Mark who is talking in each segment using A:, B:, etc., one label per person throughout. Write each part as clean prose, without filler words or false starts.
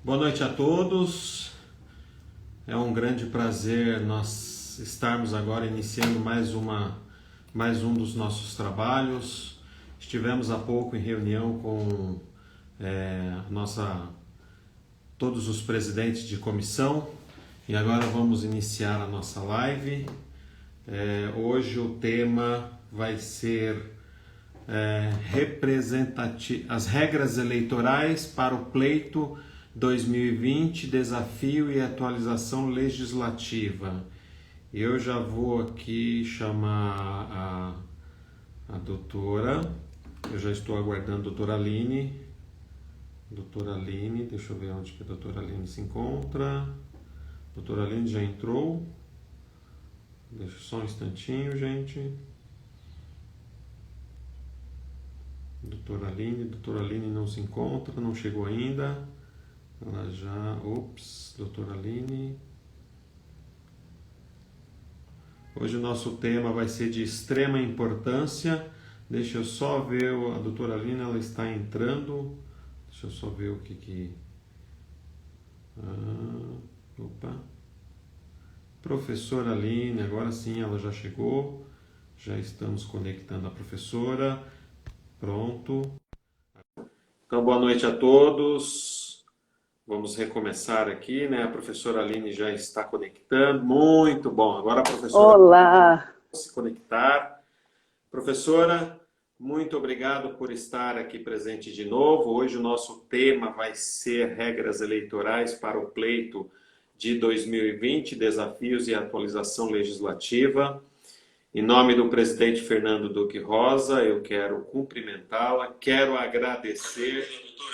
A: Boa noite a todos. É um grande prazer nós estarmos agora iniciando mais um dos nossos trabalhos. Estivemos há pouco em reunião com todos os presidentes de comissão e agora vamos iniciar a nossa live. Hoje o tema vai ser as regras eleitorais para o pleito 2020, desafio e atualização legislativa. Eu já vou aqui chamar a doutora, eu já estou aguardando a doutora Aline. Doutora Aline, deixa eu ver onde que a doutora Aline se encontra. Doutora Aline já entrou. Deixa só um instantinho, gente. Doutora Aline não se encontra, não chegou ainda. Ela já... doutora Aline. Hoje o nosso tema vai ser de extrema importância. Deixa eu só ver, a doutora Aline, ela está entrando. Deixa eu só ver o que... Professora Aline, agora sim ela já chegou. Já estamos conectando a professora. Pronto. Então, boa noite a todos. Vamos recomeçar aqui, né? A professora Aline já está conectando. Muito bom. Agora a professora...
B: Olá!
A: Se conectar. Professora, muito obrigado por estar aqui presente de novo. Hoje o nosso tema vai ser regras eleitorais para o pleito de 2020, desafios e atualização legislativa. Em nome do presidente Fernando Duque Rosa, eu quero cumprimentá-la, quero agradecer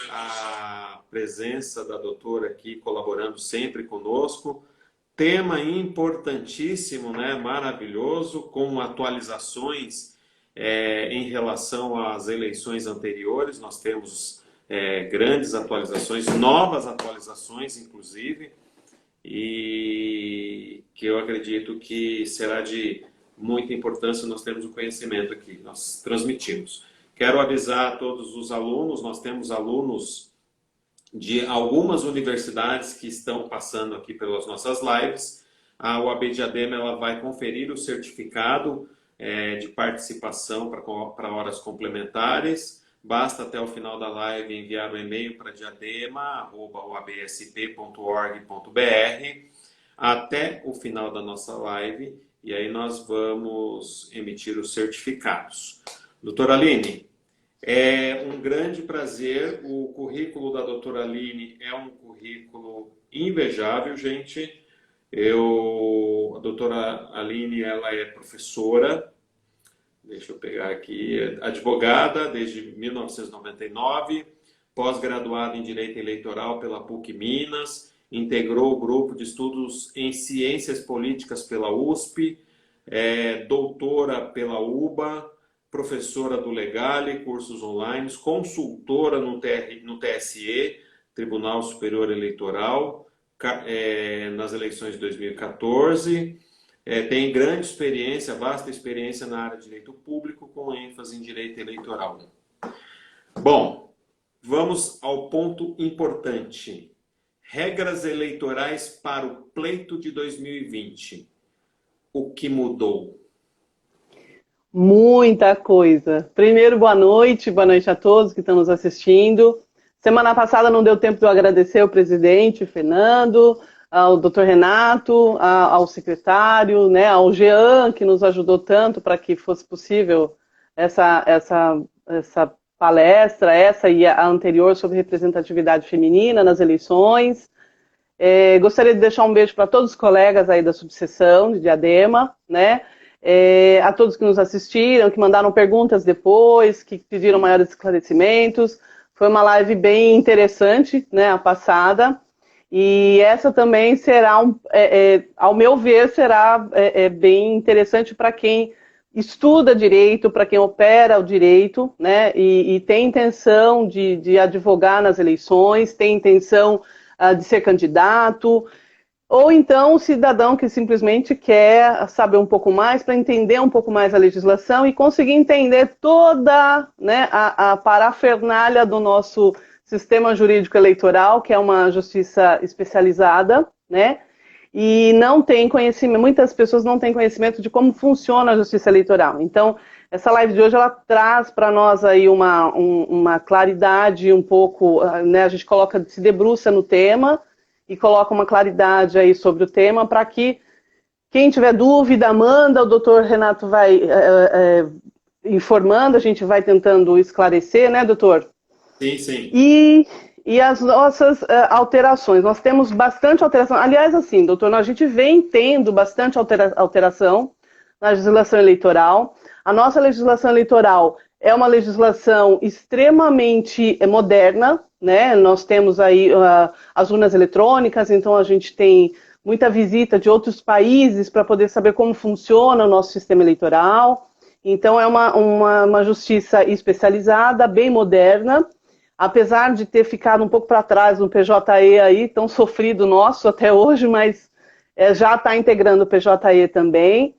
A: a presença da doutora aqui colaborando sempre conosco. Tema importantíssimo, né? Maravilhoso, com atualizações em relação às eleições anteriores. Nós temos grandes atualizações, novas atualizações, inclusive, e que eu acredito que será de muita importância nós temos o conhecimento aqui, nós transmitimos. Quero avisar a todos os alunos, nós temos alunos de algumas universidades que estão passando aqui pelas nossas lives. A UAB Diadema ela vai conferir o certificado de participação para horas complementares. Basta até o final da live enviar um e-mail para diadema@uabsp.org.br até o final da nossa live. E aí nós vamos emitir os certificados. Doutora Aline, é um grande prazer. O currículo da doutora Aline é um currículo invejável, gente. A doutora Aline, ela é professora, deixa eu pegar aqui, advogada desde 1999, pós-graduada em Direito Eleitoral pela PUC Minas, integrou o grupo de estudos em Ciências Políticas pela USP, doutora pela UBA, professora do Legale, cursos online, consultora no TSE, Tribunal Superior Eleitoral, nas eleições de 2014. Tem grande experiência, vasta experiência na área de direito público, com ênfase em direito eleitoral. Bom, vamos ao ponto importante. Regras eleitorais para o pleito de 2020. O que mudou?
B: Muita coisa. Primeiro, boa noite a todos que estão nos assistindo. Semana passada não deu tempo de eu agradecer ao presidente Fernando, ao doutor Renato, ao secretário, né, ao Jean, que nos ajudou tanto para que fosse possível essa palestra, essa e a anterior sobre representatividade feminina nas eleições. Gostaria de deixar um beijo para todos os colegas aí da subseção de Diadema, né? A todos que nos assistiram, que mandaram perguntas depois, que pediram maiores esclarecimentos. Foi uma live bem interessante, né, a passada. E essa também será, ao meu ver, será bem interessante para quem estuda direito, para quem opera o direito, né, e tem intenção de advogar nas eleições, tem intenção de ser candidato, ou então o cidadão que simplesmente quer saber um pouco mais, para entender um pouco mais a legislação e conseguir entender toda, né, a parafernália do nosso sistema jurídico eleitoral, que é uma justiça especializada, né? E não tem conhecimento, muitas pessoas não têm conhecimento de como funciona a justiça eleitoral. Então, essa live de hoje, ela traz para nós aí uma claridade um pouco, né? A gente se debruça no tema e coloca uma claridade aí sobre o tema para que quem tiver dúvida, manda, o doutor Renato vai informando, a gente vai tentando esclarecer, né, doutor?
A: Sim, sim.
B: E as nossas alterações, nós temos bastante alteração. Aliás, assim, doutor, a gente vem tendo bastante alteração na legislação eleitoral. A nossa legislação eleitoral é uma legislação extremamente moderna, né? Nós temos aí as urnas eletrônicas, então a gente tem muita visita de outros países para poder saber como funciona o nosso sistema eleitoral. Então é uma justiça especializada, bem moderna, apesar de ter ficado um pouco para trás no PJE aí, tão sofrido nosso até hoje, mas já está integrando o PJE também.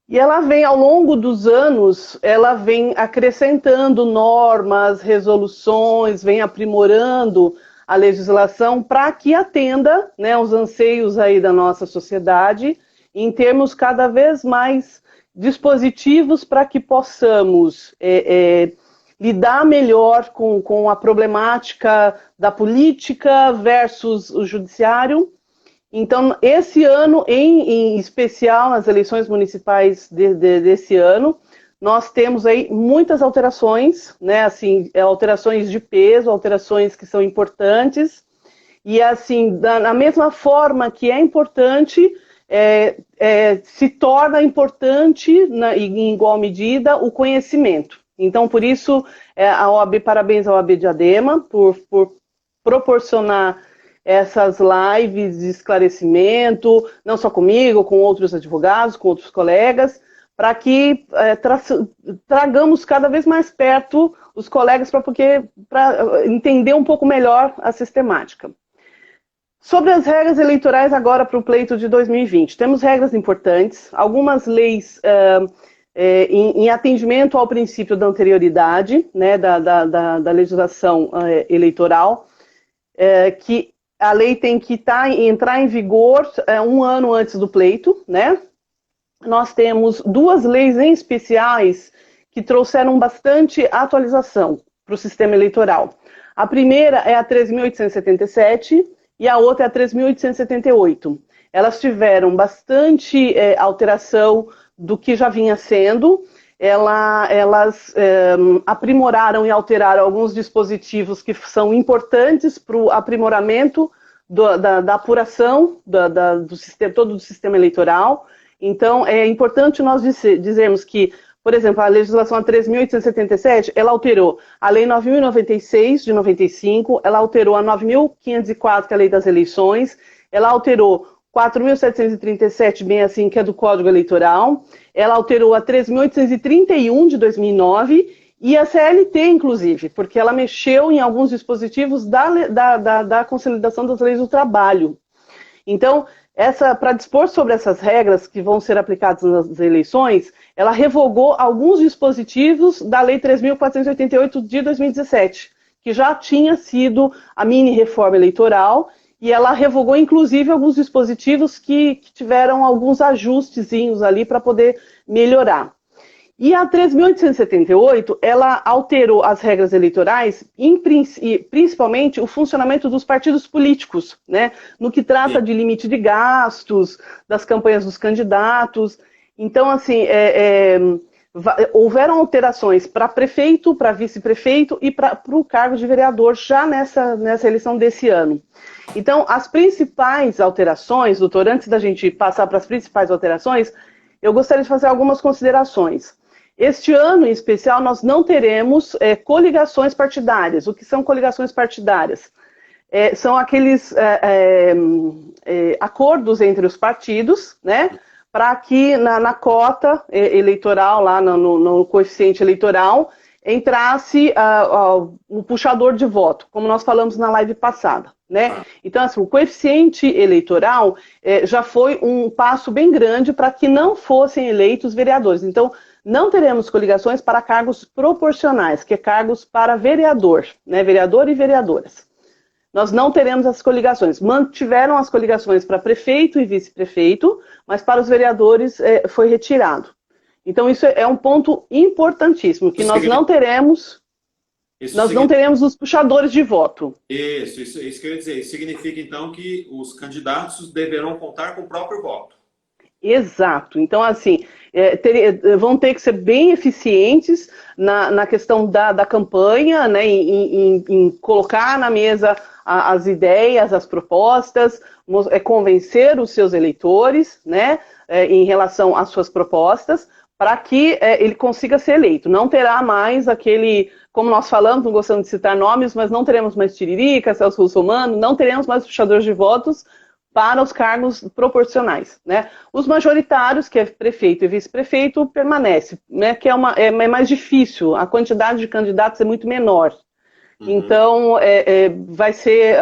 B: E ela vem, ao longo dos anos, ela vem acrescentando normas, resoluções, vem aprimorando a legislação para que atenda, né, os anseios aí da nossa sociedade, em termos cada vez mais dispositivos para que possamos lidar melhor com a problemática da política versus o judiciário. Então, esse ano, em especial, nas eleições municipais desse ano, nós temos aí muitas alterações, né, assim, alterações de peso, alterações que são importantes, e assim, da mesma forma que é importante, se torna importante, em igual medida, o conhecimento. Então, por isso, a OAB, parabéns à OAB Diadema, por proporcionar essas lives de esclarecimento, não só comigo, com outros advogados, com outros colegas, para que tragamos cada vez mais perto os colegas para entender um pouco melhor a sistemática. Sobre as regras eleitorais agora para o pleito de 2020, temos regras importantes, algumas leis em atendimento ao princípio da anterioridade, né, da legislação eleitoral, que a lei tem que entrar em vigor 1 ano antes do pleito, né? Nós temos 2 leis em especiais que trouxeram bastante atualização para o sistema eleitoral. A primeira é a 13.877 e a outra é a 13.878. Elas tiveram bastante alteração do que já vinha sendo. Elas aprimoraram e alteraram alguns dispositivos que são importantes para o aprimoramento da apuração todo do sistema eleitoral. Então, é importante nós dizermos que, por exemplo, a legislação 13.877, ela alterou a Lei 9.096, de 95, ela alterou a 9.504, que é a Lei das Eleições, ela alterou 4.737, bem assim, que é do Código Eleitoral, ela alterou a 13.831, de 2009, e a CLT, inclusive, porque ela mexeu em alguns dispositivos da consolidação das leis do trabalho. Então, para dispor sobre essas regras que vão ser aplicadas nas eleições, ela revogou alguns dispositivos da Lei 3.488 de 2017, que já tinha sido a mini-reforma eleitoral, e ela revogou, inclusive, alguns dispositivos que tiveram alguns ajustezinhos ali para poder melhorar. E a 13.878, ela alterou as regras eleitorais, principalmente o funcionamento dos partidos políticos, né? No que trata de limite de gastos, das campanhas dos candidatos. Então, assim, houveram alterações para prefeito, para vice-prefeito e para o cargo de vereador já nessa eleição desse ano. Então, as principais alterações, doutor, antes da gente passar para as principais alterações, eu gostaria de fazer algumas considerações. Este ano, em especial, nós não teremos coligações partidárias. O que são coligações partidárias? São aqueles acordos entre os partidos, né, para que na cota eleitoral, lá no coeficiente eleitoral, entrasse o puxador de voto, como nós falamos na live passada, né? Então, assim, o coeficiente eleitoral já foi um passo bem grande para que não fossem eleitos vereadores. Então, não teremos coligações para cargos proporcionais, que é cargos para vereador, né, vereador e vereadoras. Nós não teremos as coligações. Mantiveram as coligações para prefeito e vice-prefeito, mas para os vereadores foi retirado. Então, isso é um ponto importantíssimo, que nós não teremos os puxadores de voto.
A: Isso que eu ia dizer. Isso significa, então, que os candidatos deverão contar com o próprio voto.
B: Exato. Então, assim, vão ter que ser bem eficientes na questão da campanha, né, em colocar na mesa as ideias, as propostas, convencer os seus eleitores, né, em relação às suas propostas, para que ele consiga ser eleito. Não terá mais aquele, como nós falamos, não gostamos de citar nomes, mas não teremos mais Tiririca, Celso Russomano, não teremos mais puxadores de votos para os cargos proporcionais, né? Os majoritários, que é prefeito e vice-prefeito, permanece, né? Que é mais difícil, a quantidade de candidatos é muito menor. Uhum. Então, vai ser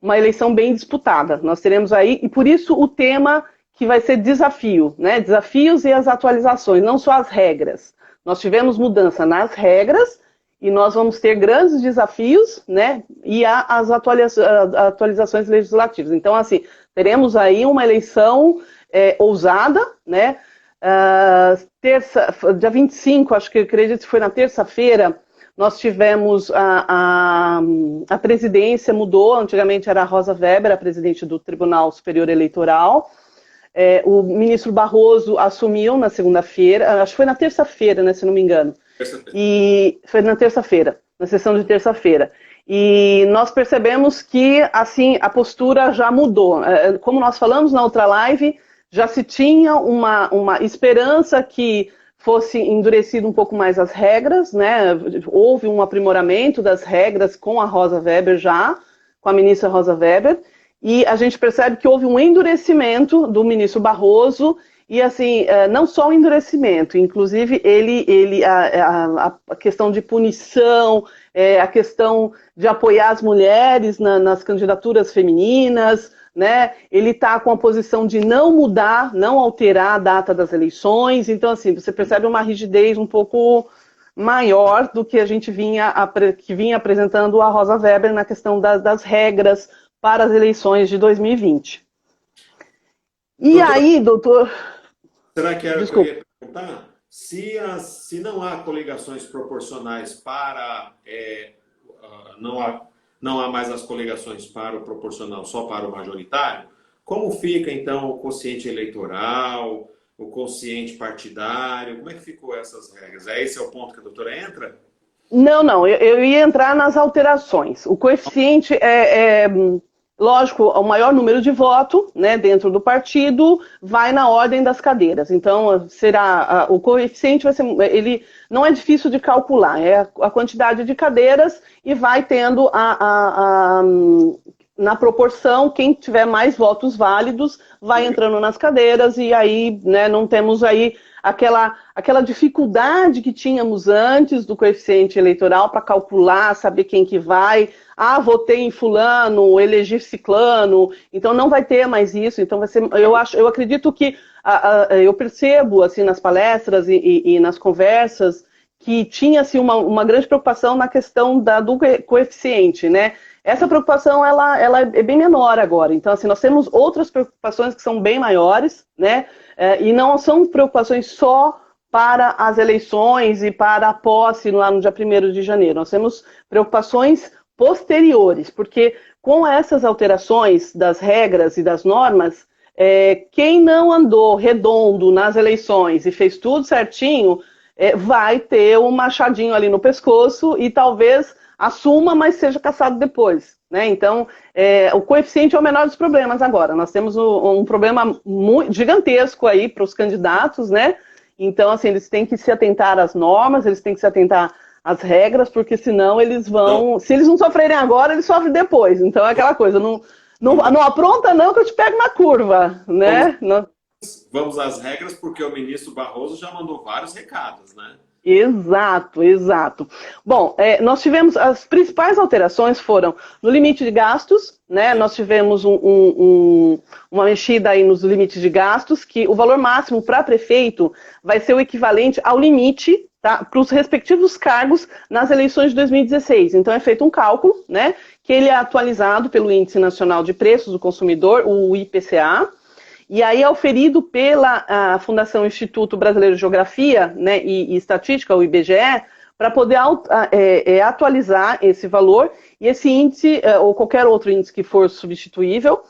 B: uma eleição bem disputada. Nós teremos aí, e por isso o tema que vai ser desafio, né? Desafios e as atualizações, não só as regras. Nós tivemos mudança nas regras e nós vamos ter grandes desafios, né? E as atualizações legislativas. Então, assim, teremos aí uma eleição ousada, né? Dia 25, acho que acredito que foi na terça-feira, nós tivemos a presidência mudou, antigamente era a Rosa Weber, a presidente do Tribunal Superior Eleitoral. O ministro Barroso assumiu na segunda-feira, acho que foi na terça-feira, né, se não me engano. E foi na terça-feira, na sessão de terça-feira. E nós percebemos que, assim, a postura já mudou. Como nós falamos na outra live, já se tinha uma esperança que fosse endurecido um pouco mais as regras, né? Houve um aprimoramento das regras com a Rosa Weber já, com a ministra Rosa Weber, e a gente percebe que houve um endurecimento do ministro Barroso, e assim, não só o endurecimento, inclusive a questão de punição, a questão de apoiar as mulheres nas candidaturas femininas, né? Ele está com a posição de não mudar, não alterar a data das eleições, então assim, você percebe uma rigidez um pouco maior do que a gente vinha apresentando a Rosa Weber na questão das regras para as eleições de 2020. E aí, doutor...
A: Será que era o que eu ia perguntar? Se não há coligações proporcionais para... não há mais as coligações para o proporcional, só para o majoritário, como fica, então, o quociente eleitoral, o quociente partidário? Como é que ficou essas regras? Esse é o ponto que a doutora entra?
B: Não, eu ia entrar nas alterações. O coeficiente lógico, o maior número de voto, né, dentro do partido vai na ordem das cadeiras. Então, o coeficiente vai ser, ele não é difícil de calcular, é a quantidade de cadeiras e vai tendo na proporção, quem tiver mais votos válidos vai entrando nas cadeiras e aí, né, não temos aí aquela dificuldade que tínhamos antes do coeficiente eleitoral para calcular, saber quem que vai. Votei em fulano, elegi ciclano, então não vai ter mais isso. Então vai ser, eu acredito que eu percebo assim nas palestras e nas conversas que tinha-se uma grande preocupação na questão do coeficiente, né? Essa preocupação ela é bem menor agora. Então assim, nós temos outras preocupações que são bem maiores, né? E não são preocupações só para as eleições e para a posse lá no dia 1º de janeiro. Nós temos preocupações posteriores, porque com essas alterações das regras e das normas, quem não andou redondo nas eleições e fez tudo certinho, vai ter um machadinho ali no pescoço e talvez assuma, mas seja cassado depois, né? Então, o coeficiente é o menor dos problemas agora. Nós temos um problema muito gigantesco aí para os candidatos, né? Então, assim, eles têm que se atentar às normas, eles têm que se atentar às regras, porque senão eles vão... Se eles não sofrerem agora, eles sofrem depois. Então, é aquela coisa, não apronta não que eu te pego na curva, né?
A: Vamos às regras, porque o ministro Barroso já mandou vários recados, né?
B: Exato, exato. Bom, nós tivemos, as principais alterações foram no limite de gastos, né? Nós tivemos uma mexida aí nos limites de gastos, que o valor máximo para prefeito vai ser o equivalente ao limite, tá, para os respectivos cargos nas eleições de 2016. Então é feito um cálculo, né? Que ele é atualizado pelo Índice Nacional de Preços do Consumidor, o IPCA. E aí é oferido pela Fundação Instituto Brasileiro de Geografia, né, e Estatística, o IBGE, para poder atualizar esse valor e esse índice, ou qualquer outro índice que for substituível,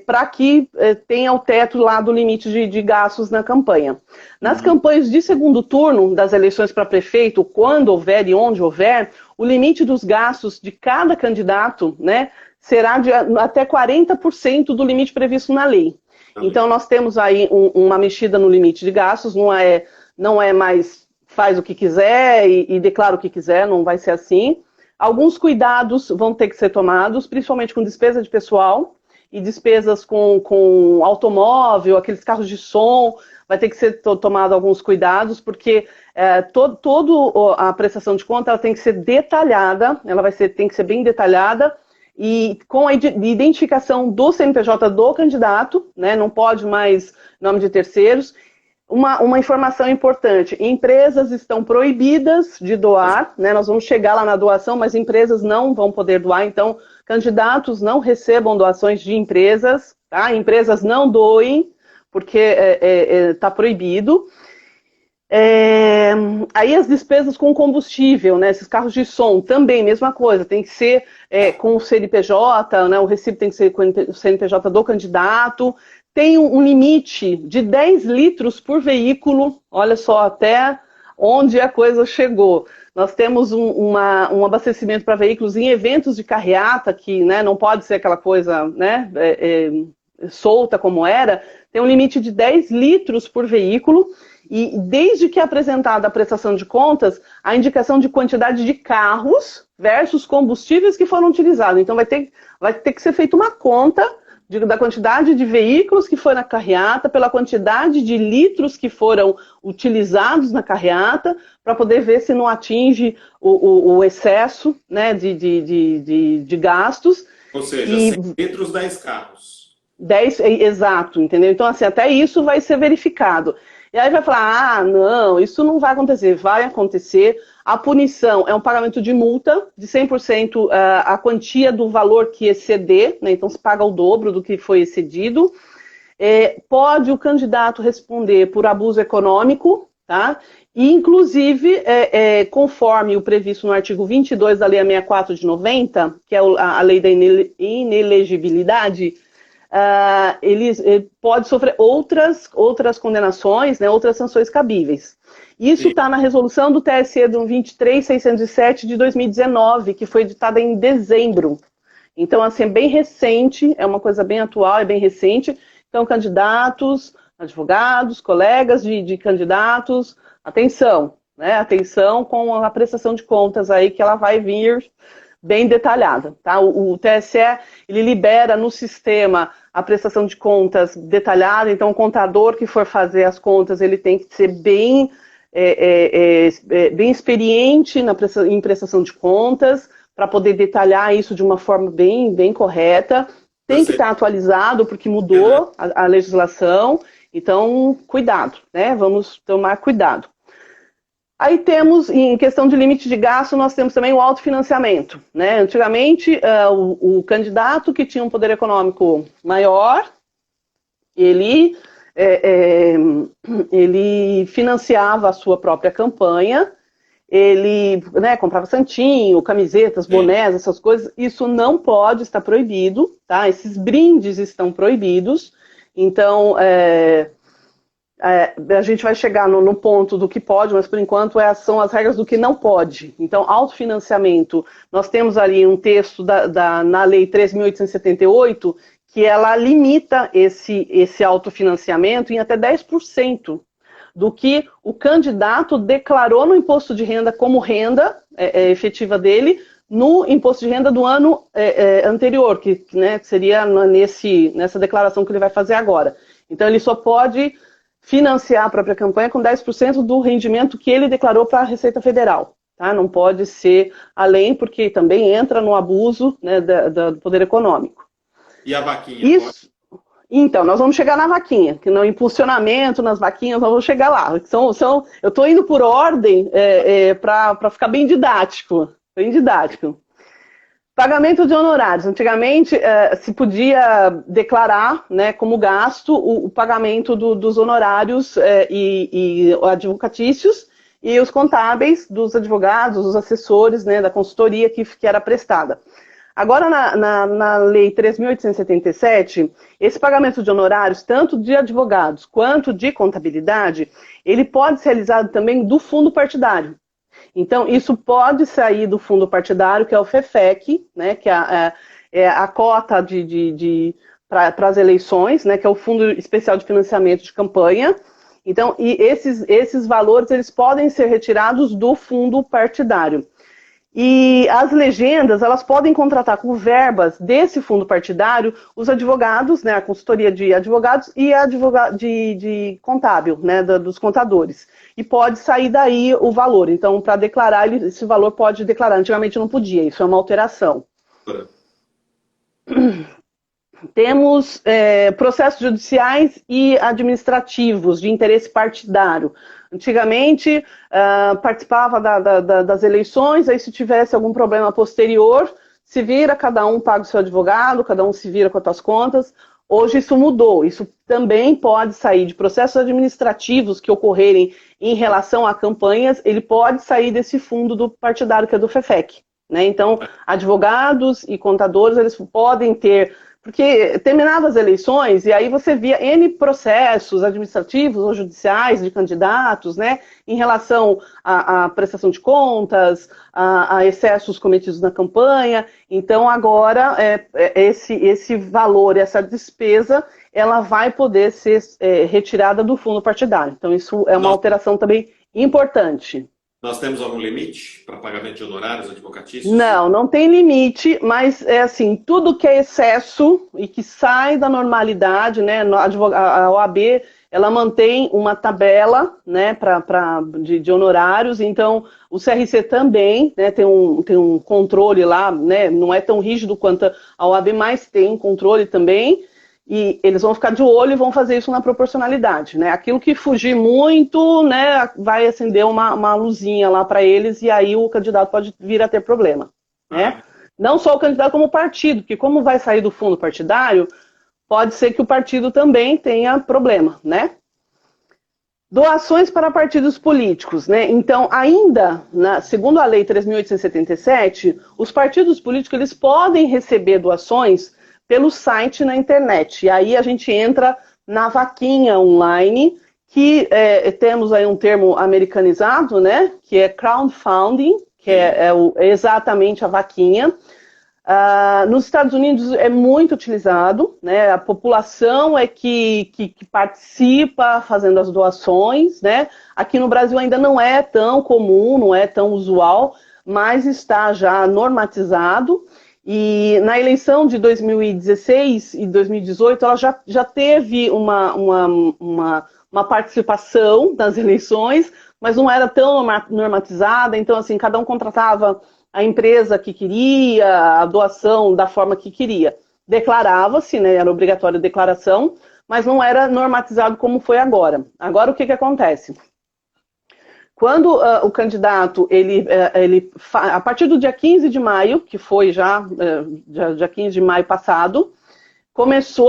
B: para que tenha o teto lá do limite de gastos na campanha. Nas campanhas de segundo turno das eleições para prefeito, quando houver e onde houver, o limite dos gastos de cada candidato, né, será de até 40% do limite previsto na lei. Então, nós temos aí uma mexida no limite de gastos, não é mais faz o que quiser e declara o que quiser, não vai ser assim. Alguns cuidados vão ter que ser tomados, principalmente com despesa de pessoal e despesas com automóvel, aqueles carros de som, vai ter que ser tomado alguns cuidados, porque toda a prestação de conta ela tem que ser detalhada, tem que ser bem detalhada, e com a identificação do CNPJ do candidato, né, não pode mais nome de terceiros. Uma informação importante, empresas estão proibidas de doar, né, nós vamos chegar lá na doação, mas empresas não vão poder doar, então candidatos não recebam doações de empresas, tá? Empresas não doem, porque está proibido. Aí as despesas com combustível, né, esses carros de som, também, mesma coisa, tem que ser com o CNPJ, né, o recibo tem que ser com o CNPJ do candidato, tem um limite de 10 litros por veículo, olha só até onde a coisa chegou. Nós temos um abastecimento para veículos em eventos de carreata, que, né, não pode ser aquela coisa, né, solta como era, tem um limite de 10 litros por veículo, e desde que é apresentada a prestação de contas, a indicação de quantidade de carros versus combustíveis que foram utilizados. Então vai ter que ser feita uma conta da quantidade de veículos que foi na carreata, pela quantidade de litros que foram utilizados na carreata, para poder ver se não atinge o excesso, né, de gastos.
A: Ou seja, 100 litros, 10 carros.
B: 10, exato, entendeu? Então, assim, até isso vai ser verificado. E aí vai falar, não, isso não vai acontecer. Vai acontecer. A punição é um pagamento de multa de 100% a quantia do valor que exceder, né? Então se paga o dobro do que foi excedido. Pode o candidato responder por abuso econômico, tá? E, inclusive, conforme o previsto no artigo 22 da Lei 664 de 90, que é a lei da inelegibilidade, ele pode sofrer outras condenações, né, outras sanções cabíveis. Isso está na resolução do TSE do 23607 de 2019, que foi editada em dezembro. Então, assim, é bem recente, é uma coisa bem atual, é bem recente. Então, candidatos, advogados, colegas de candidatos, atenção, né? Atenção com a prestação de contas aí, que ela vai vir bem detalhada, tá? O TSE, ele libera no sistema a prestação de contas detalhada, então o contador que for fazer as contas, ele tem que ser bem experiente em prestação de contas, para poder detalhar isso de uma forma bem correta. Tem que estar atualizado, porque mudou a legislação, então cuidado, né? Vamos tomar cuidado. Aí temos, em questão de limite de gasto, nós temos também o autofinanciamento, né? Antigamente, o candidato que tinha um poder econômico maior, ele financiava a sua própria campanha, ele, né, comprava santinho, camisetas, bonés, essas coisas. Isso não pode, está proibido, tá? Esses brindes estão proibidos. Então, a gente vai chegar no ponto do que pode, mas por enquanto são as regras do que não pode. Então, autofinanciamento, nós temos ali um texto na Lei 3.878, que ela limita esse autofinanciamento em até 10% do que o candidato declarou no imposto de renda como renda efetiva dele, no imposto de renda do ano anterior, que seria nessa declaração que ele vai fazer agora. Então, ele só pode financiar a própria campanha com 10% do rendimento que ele declarou para a Receita Federal. Tá? Não pode ser além, porque também entra no abuso, né, do poder econômico.
A: E a vaquinha?
B: Isso. Então, nós vamos chegar na vaquinha, que no impulsionamento, nas vaquinhas, nós vamos chegar lá. Eu estou indo por ordem para ficar bem didático. Bem didático. Pagamento de honorários. Antigamente, se podia declarar, né, como gasto o pagamento dos honorários e advocatícios e os contábeis dos advogados, dos assessores, né, da consultoria que era prestada. Agora, na Lei 3.877, esse pagamento de honorários, tanto de advogados quanto de contabilidade, ele pode ser realizado também do fundo partidário. Então, isso pode sair do fundo partidário, que é o FEFEC, né, que é a cota para as eleições, né, que é o Fundo Especial de Financiamento de Campanha. Então, e esses valores eles podem ser retirados do fundo partidário. E as legendas, elas podem contratar com verbas desse fundo partidário os advogados, né, a consultoria de advogados e a de contábil, né, dos contadores. E pode sair daí o valor. Então, para declarar, esse valor pode declarar. Antigamente não podia, isso é uma alteração. Temos processos judiciais e administrativos de interesse partidário. Antigamente, participava das eleições, aí se tivesse algum problema posterior, se vira, cada um paga o seu advogado, cada um se vira com as suas contas. Hoje isso mudou, isso também pode sair de processos administrativos que ocorrerem em relação a campanhas, ele pode sair desse fundo do partidário, que é do FEFEC. Né? Então, advogados e contadores, eles podem ter... Porque terminavam as eleições e aí você via N processos administrativos ou judiciais de candidatos, né, em relação à prestação de contas, a excessos cometidos na campanha. Então, agora, esse valor, essa despesa, ela vai poder ser retirada do fundo partidário. Então, isso é uma alteração também importante.
A: Nós temos algum limite para pagamento de honorários advocatícios?
B: Não tem limite, mas é assim, tudo que é excesso e que sai da normalidade, né, a OAB, ela mantém uma tabela, né, de honorários, então o CRC também, né, tem um controle lá, né, não é tão rígido quanto a OAB, mas tem um controle também. E eles vão ficar de olho e vão fazer isso na proporcionalidade, né? Aquilo que fugir muito, né, vai acender uma luzinha lá para eles e aí o candidato pode vir a ter problema, né? Não só o candidato como o partido, porque como vai sair do fundo partidário, pode ser que o partido também tenha problema, né? Doações para partidos políticos, né? Então, ainda, segundo a Lei 3.877, os partidos políticos eles podem receber doações pelo site na internet. E aí a gente entra na vaquinha online, que temos aí um termo americanizado, né? Que é crowdfunding, que é exatamente a vaquinha. Nos Estados Unidos é muito utilizado, né? A população é que participa fazendo as doações, né? Aqui no Brasil ainda não é tão comum, não é tão usual, mas está já normatizado. E na eleição de 2016 e 2018, ela já teve uma participação nas eleições, mas não era tão normatizada, então assim, cada um contratava a empresa que queria, a doação da forma que queria. Declarava-se, né, era obrigatória a declaração, mas não era normatizado como foi agora. Agora o que acontece? Quando o candidato, a partir do dia 15 de maio, que foi já dia 15 de maio passado,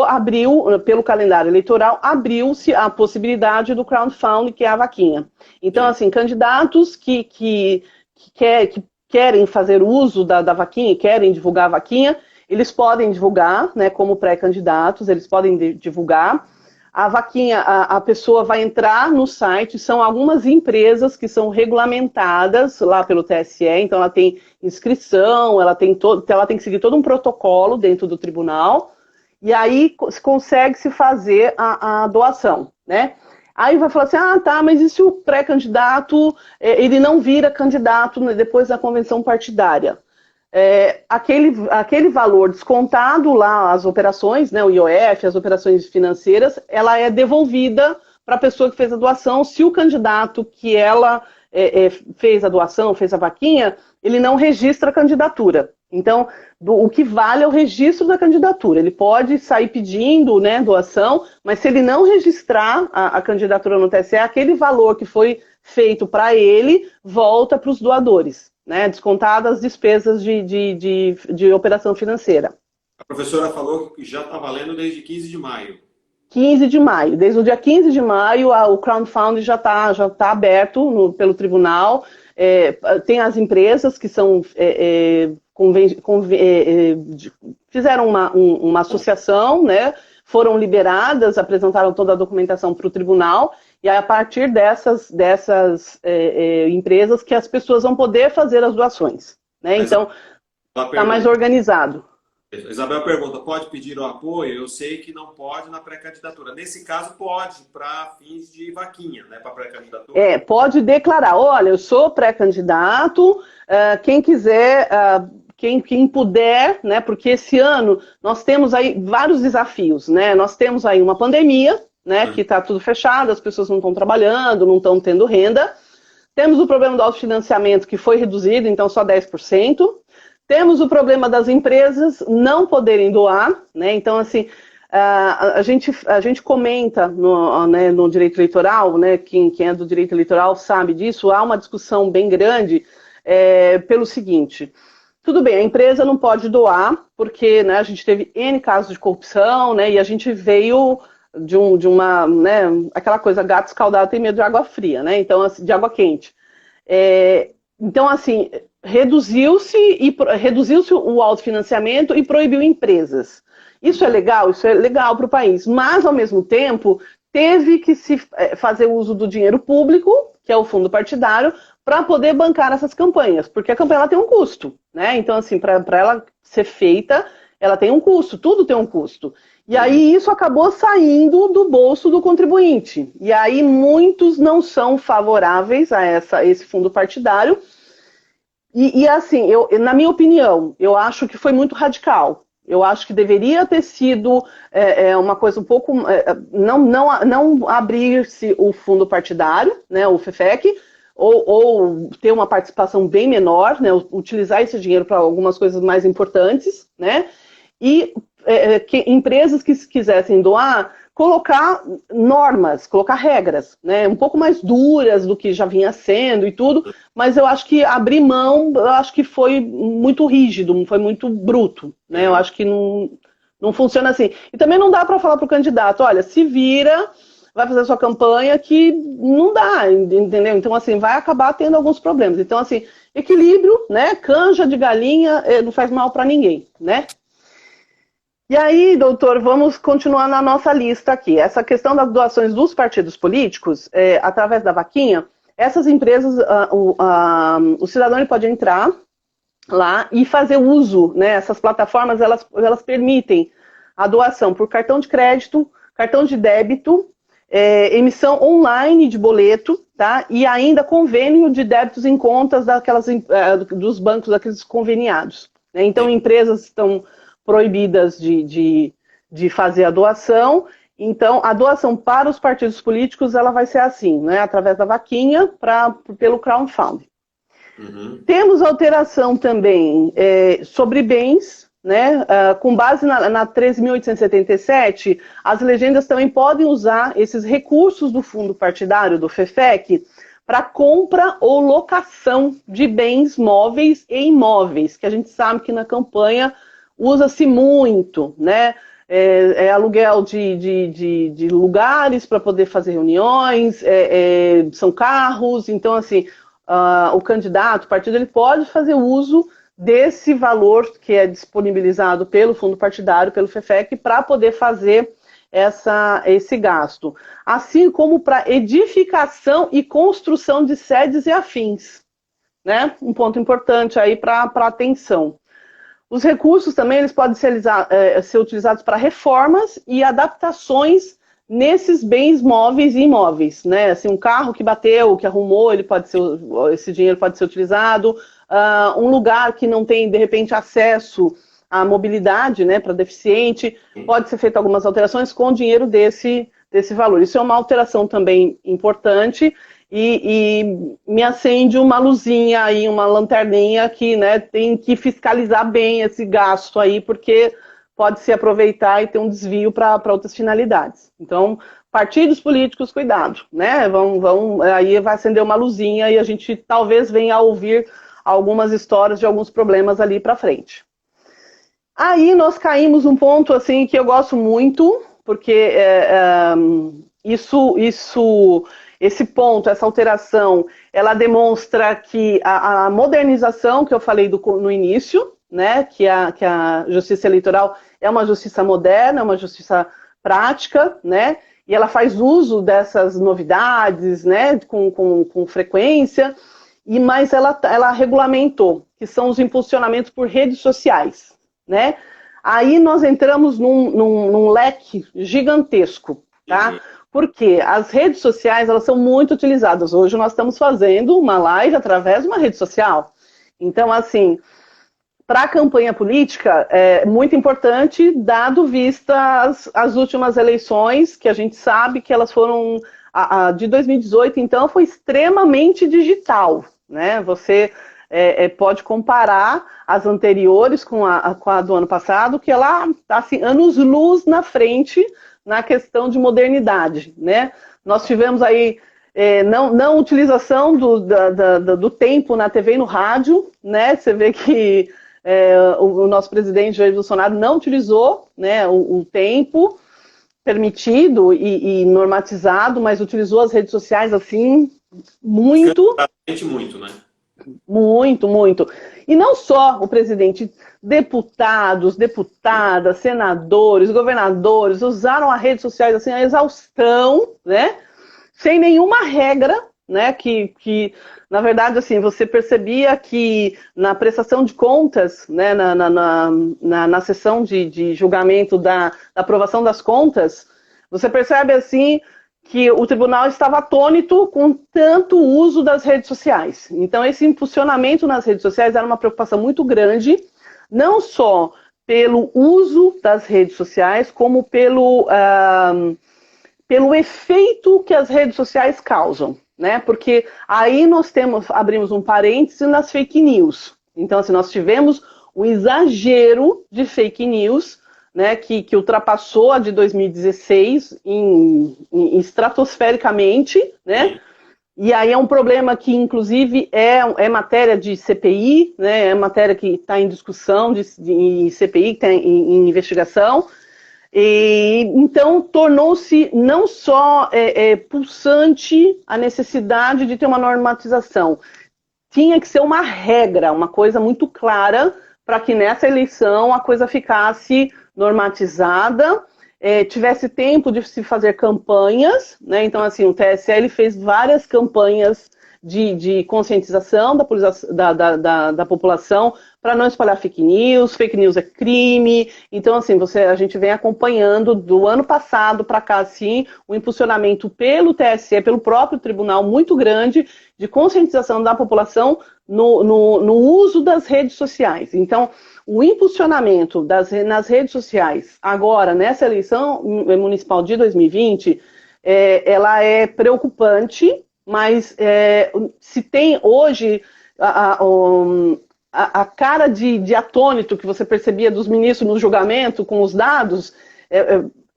B: abriu, pelo calendário eleitoral, abriu-se a possibilidade do crowdfunding, que é a vaquinha. Então, assim, candidatos que querem fazer uso da vaquinha, querem divulgar a vaquinha, eles podem divulgar, né, como pré-candidatos, eles podem divulgar. A vaquinha, a pessoa vai entrar no site, são algumas empresas que são regulamentadas lá pelo TSE, então ela tem inscrição, ela tem que seguir todo um protocolo dentro do tribunal, e aí consegue se fazer a doação, né? Aí vai falar assim, tá, mas e se o pré-candidato, ele não vira candidato depois da convenção partidária? Aquele valor descontado lá, as operações, né, o IOF, as operações financeiras, ela é devolvida para a pessoa que fez a doação, se o candidato que ela fez a doação, fez a vaquinha, ele não registra a candidatura. Então, o que vale é o registro da candidatura. Ele pode sair pedindo, né, doação, mas se ele não registrar a candidatura no TSE, aquele valor que foi feito para ele volta para os doadores, né, descontadas as despesas de operação financeira.
A: A professora falou que já está valendo desde 15 de maio.
B: 15 de maio. Desde o dia 15 de maio, o crowdfunding já tá aberto pelo tribunal. Tem as empresas que são fizeram uma associação, né? Foram liberadas, apresentaram toda a documentação para o tribunal, e aí, a partir dessas empresas que as pessoas vão poder fazer as doações, né? Então, está mais organizado.
A: Isabel pergunta, pode pedir o apoio? Eu sei que não pode na pré-candidatura. Nesse caso, pode, para fins de vaquinha, né? Para pré-candidatura.
B: Pode declarar, olha, eu sou pré-candidato, quem quiser, quem puder, né? Porque esse ano nós temos aí vários desafios, né? Nós temos aí uma pandemia, né? Que está tudo fechado, as pessoas não estão trabalhando, não estão tendo renda. Temos o problema do autofinanciamento, que foi reduzido, então só 10%. Temos o problema das empresas não poderem doar, né? Então, assim, a gente comenta no direito eleitoral, né? Quem é do direito eleitoral sabe disso, há uma discussão bem grande pelo seguinte: tudo bem, a empresa não pode doar, porque, né, a gente teve N casos de corrupção, né? E a gente veio de uma, né, aquela coisa, gato escaldado tem medo de água fria, né? Então, assim, de água quente. Então, assim, reduziu-se o autofinanciamento e proibiu empresas. Isso é legal para o país, mas, ao mesmo tempo, teve que se fazer uso do dinheiro público, que é o fundo partidário, para poder bancar essas campanhas, porque a campanha ela tem um custo, né? Então, assim, para ela ser feita, ela tem um custo, tudo tem um custo. E aí isso acabou saindo do bolso do contribuinte. E aí muitos não são favoráveis a esse fundo partidário. E assim, na minha opinião, eu acho que foi muito radical. Eu acho que deveria ter sido uma coisa um pouco... não abrir-se o fundo partidário, né, o FEFEC, ou ter uma participação bem menor, né, utilizar esse dinheiro para algumas coisas mais importantes, né, e empresas que quisessem doar, colocar normas, colocar regras, né, um pouco mais duras do que já vinha sendo e tudo, mas eu acho que abrir mão, eu acho que foi muito rígido, foi muito bruto, né, eu acho que não funciona assim. E também não dá para falar para o candidato, olha, se vira, vai fazer a sua campanha, que não dá, entendeu? Então, assim, vai acabar tendo alguns problemas. Então, assim, equilíbrio, né, canja de galinha não faz mal para ninguém, né? E aí, doutor, vamos continuar na nossa lista aqui. Essa questão das doações dos partidos políticos, através da vaquinha, essas empresas, o cidadão ele pode entrar lá e fazer uso, né? Essas plataformas, elas permitem a doação por cartão de crédito, cartão de débito, emissão online de boleto, tá? E ainda convênio de débitos em contas dos bancos, daqueles conveniados, né? Então, empresas estão proibidas de fazer a doação. Então, a doação para os partidos políticos, ela vai ser assim, né, através da vaquinha, pelo crowdfunding. Uhum. Temos alteração também sobre bens, né, com base na 13.877, as legendas também podem usar esses recursos do fundo partidário, do FEFEC, para compra ou locação de bens móveis e imóveis, que a gente sabe que na campanha usa-se muito, né? Aluguel de lugares para poder fazer reuniões, são carros. Então, assim, o candidato, o partido, ele pode fazer uso desse valor que é disponibilizado pelo fundo partidário, pelo FEFEC, para poder fazer esse gasto. Assim como para edificação e construção de sedes e afins, né? Um ponto importante aí para atenção. Os recursos também eles podem ser utilizados para reformas e adaptações nesses bens móveis e imóveis, né? Assim, um carro que bateu, que arrumou, esse dinheiro pode ser utilizado. Um lugar que não tem, de repente, acesso à mobilidade, né, para deficiente, pode ser feita algumas alterações com o dinheiro desse valor. Isso é uma alteração também importante e me acende uma luzinha aí, uma lanterninha que, né, tem que fiscalizar bem esse gasto aí, porque pode se aproveitar e ter um desvio para outras finalidades. Então, partidos políticos, cuidado, né? Aí vai acender uma luzinha e a gente talvez venha a ouvir algumas histórias de alguns problemas ali para frente. Aí nós caímos num ponto assim que eu gosto muito, porque esse ponto, essa alteração, ela demonstra que a modernização que eu falei no início, né, que a justiça eleitoral é uma justiça moderna, é uma justiça prática, né, e ela faz uso dessas novidades, né, com frequência, mas ela regulamentou, que são os impulsionamentos por redes sociais, né? Aí nós entramos num leque gigantesco, tá? Porque as redes sociais, elas são muito utilizadas. Hoje nós estamos fazendo uma live através de uma rede social. Então, assim, para a campanha política, é muito importante, dado vista as últimas eleições, que a gente sabe que elas foram... A de 2018, então, foi extremamente digital, né? Você pode comparar as anteriores com a do ano passado, que ela está assim, anos-luz na frente na questão de modernidade, né? Nós tivemos aí não utilização do tempo na TV e no rádio, né? Você vê que o nosso presidente Jair Bolsonaro não utilizou, né, o tempo permitido e normatizado, mas utilizou as redes sociais assim muito.
A: Muito, né?
B: Muito, muito. E não só o presidente, deputados, deputadas, senadores, governadores usaram as redes sociais assim a exaustão, né? Sem nenhuma regra, né? Que na verdade assim você percebia que na prestação de contas, né? Na sessão de julgamento da aprovação das contas, você percebe assim que o tribunal estava atônito com tanto uso das redes sociais. Então, esse impulsionamento nas redes sociais era uma preocupação muito grande, não só pelo uso das redes sociais, como pelo efeito que as redes sociais causam, né? Porque aí nós abrimos um parêntese nas fake news. Então, assim, nós tivemos o exagero de fake news, né, que ultrapassou a de 2016 estratosfericamente, né? E aí é um problema que, inclusive, é matéria de CPI, né? É matéria que está em discussão de CPI, que está em investigação. E, então, tornou-se não só pulsante a necessidade de ter uma normatização, tinha que ser uma regra, uma coisa muito clara, para que nessa eleição a coisa ficasse normatizada, tivesse tempo de se fazer campanhas, né? Então, assim, o TSE ele fez várias campanhas de conscientização da população para não espalhar fake news é crime. Então, assim, a gente vem acompanhando do ano passado para cá, assim, o impulsionamento pelo TSE, pelo próprio tribunal, muito grande, de conscientização da população no uso das redes sociais. Então, o impulsionamento nas redes sociais, agora, nessa eleição municipal de 2020, ela é preocupante, mas se tem hoje a cara de atônito que você percebia dos ministros no julgamento com os dados,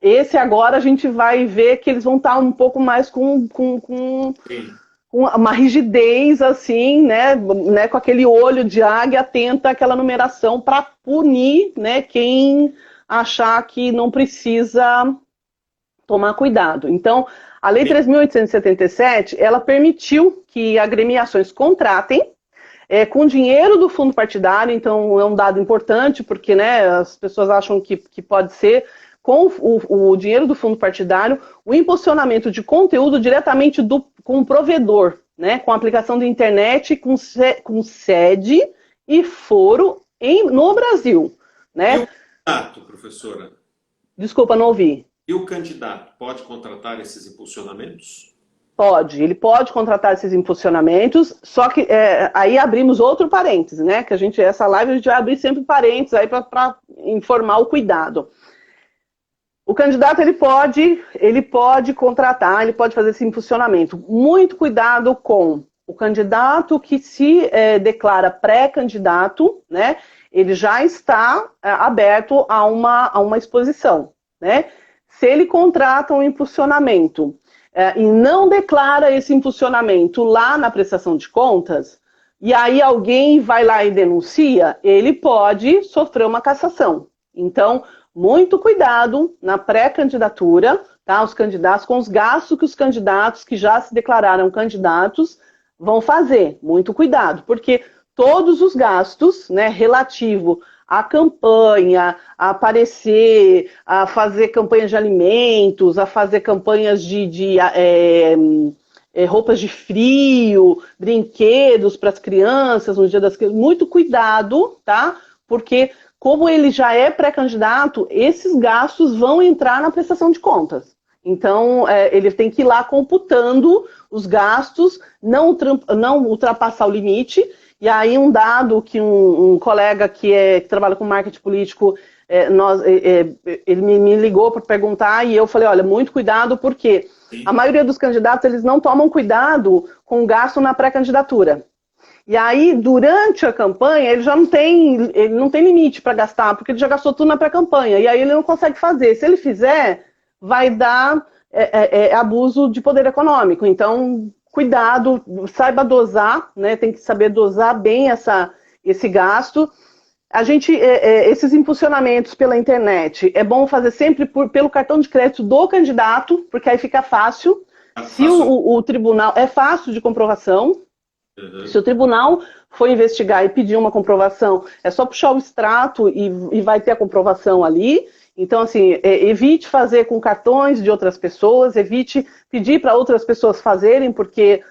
B: esse agora a gente vai ver que eles vão estar um pouco mais com uma rigidez, assim, né, com aquele olho de águia atenta àquela numeração para punir, né, quem achar que não precisa tomar cuidado. Então, a Lei 3.877, ela permitiu que agremiações contratem com dinheiro do fundo partidário, então é um dado importante, porque, né, as pessoas acham que pode ser com o dinheiro do fundo partidário, o impulsionamento de conteúdo diretamente com o provedor, né, com a aplicação da internet, com sede e foro no Brasil. Né?
A: E o candidato, professora?
B: Desculpa, não ouvi.
A: E o candidato pode contratar esses impulsionamentos?
B: Pode, ele pode contratar esses impulsionamentos, só que aí abrimos outro parêntese, né? Que essa live a gente vai abrir sempre parênteses aí para informar o cuidado. O candidato ele pode contratar, ele pode fazer esse impulsionamento. Muito cuidado com o candidato que se declara pré-candidato, né? Ele já está aberto a uma exposição, né? Se ele contrata um impulsionamento e não declara esse impulsionamento lá na prestação de contas, e aí alguém vai lá e denuncia, ele pode sofrer uma cassação. Então, muito cuidado na pré-candidatura, tá? Os candidatos, com os gastos que os candidatos que já se declararam candidatos vão fazer. Muito cuidado, porque todos os gastos, né, relativo à campanha, a aparecer, a fazer campanhas de alimentos, a fazer campanhas de roupas de frio, brinquedos para as crianças no Dia das Crianças, muito cuidado, tá? Porque como ele já é pré-candidato, esses gastos vão entrar na prestação de contas. Então, ele tem que ir lá computando os gastos, não ultrapassar o limite. E aí, um dado que um colega que trabalha com marketing político, ele me ligou para perguntar e eu falei, olha, muito cuidado, porque a maioria dos candidatos, eles não tomam cuidado com o gasto na pré-candidatura. E aí, durante a campanha, ele não tem limite para gastar, porque ele já gastou tudo na pré-campanha. E aí ele não consegue fazer. Se ele fizer, vai dar abuso de poder econômico. Então, cuidado, saiba dosar, né? Tem que saber dosar bem esse gasto. Esses impulsionamentos pela internet, é bom fazer sempre pelo cartão de crédito do candidato, porque aí fica fácil. Se o tribunal... É fácil de comprovação. Uhum. Se o tribunal for investigar e pedir uma comprovação, é só puxar o extrato e vai ter a comprovação ali. Então, assim, evite fazer com cartões de outras pessoas, evite pedir para outras pessoas fazerem, porque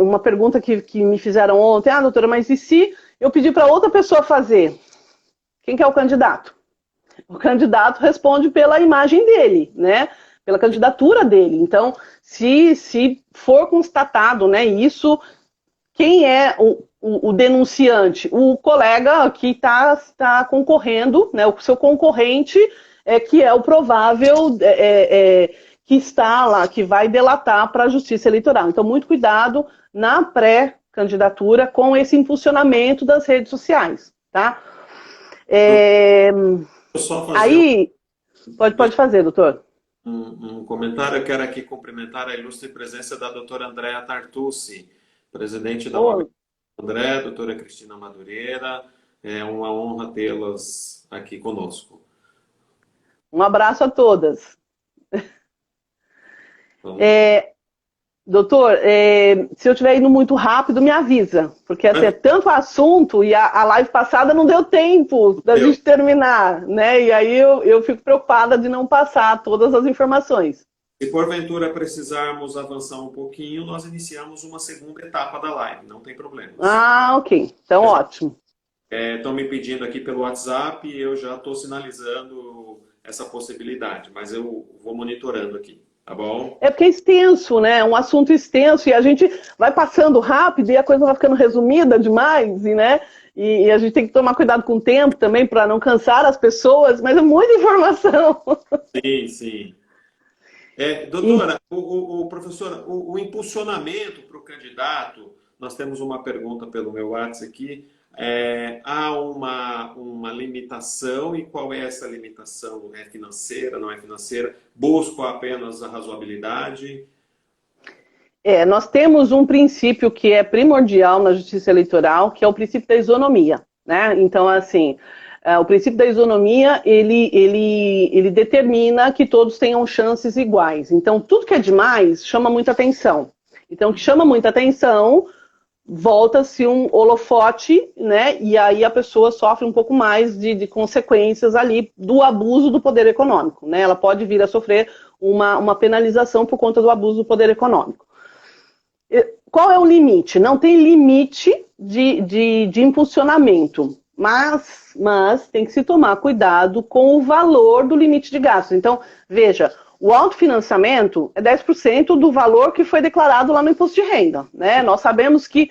B: uma pergunta que me fizeram ontem, doutora, mas e se eu pedir para outra pessoa fazer? Quem que é o candidato? O candidato responde pela imagem dele, né? Pela candidatura dele. Então, se for constatado, né, isso... Quem é o denunciante? O colega que está concorrendo, né, o seu concorrente, que é o provável que está lá, que vai delatar para a Justiça Eleitoral. Então, muito cuidado na pré-candidatura com esse impulsionamento das redes sociais. Tá? Aí, pode fazer, doutor.
A: Um comentário, eu quero aqui cumprimentar a ilustre presença da doutora Andréa Tartucci, presidente da OAB André, doutora Cristina Madureira, é uma honra tê-las aqui conosco.
B: Um abraço a todas. Então, doutor, se eu estiver indo muito rápido, me avisa, porque assim, é tanto assunto e a live passada não deu tempo da gente terminar, né? E aí eu fico preocupada de não passar todas as informações.
A: Se porventura precisarmos avançar um pouquinho, nós iniciamos uma segunda etapa da live, não tem problema.
B: Ok. Então, ótimo.
A: Estão me pedindo aqui pelo WhatsApp e eu já estou sinalizando essa possibilidade, mas eu vou monitorando aqui, tá bom?
B: É porque é extenso, né? É um assunto extenso e a gente vai passando rápido e a coisa vai ficando resumida demais, né? E a gente tem que tomar cuidado com o tempo também para não cansar as pessoas, mas é muita informação.
A: Sim, sim. Doutora, professora, o impulsionamento para o candidato, nós temos uma pergunta pelo meu WhatsApp aqui, há uma limitação, e qual é essa limitação? É financeira, não é financeira? Busco apenas a razoabilidade?
B: Nós temos um princípio que é primordial na justiça eleitoral, que é o princípio da isonomia, né? Então, assim... O princípio da isonomia, ele determina que todos tenham chances iguais. Então, tudo que é demais chama muita atenção. Então, o que chama muita atenção, volta-se um holofote, né? E aí a pessoa sofre um pouco mais de consequências ali do abuso do poder econômico, né? Ela pode vir a sofrer uma penalização por conta do abuso do poder econômico. Qual é o limite? Não tem limite de impulsionamento. Mas tem que se tomar cuidado com o valor do limite de gastos. Então, veja, o autofinanciamento é 10% do valor que foi declarado lá no imposto de renda, né? Nós sabemos que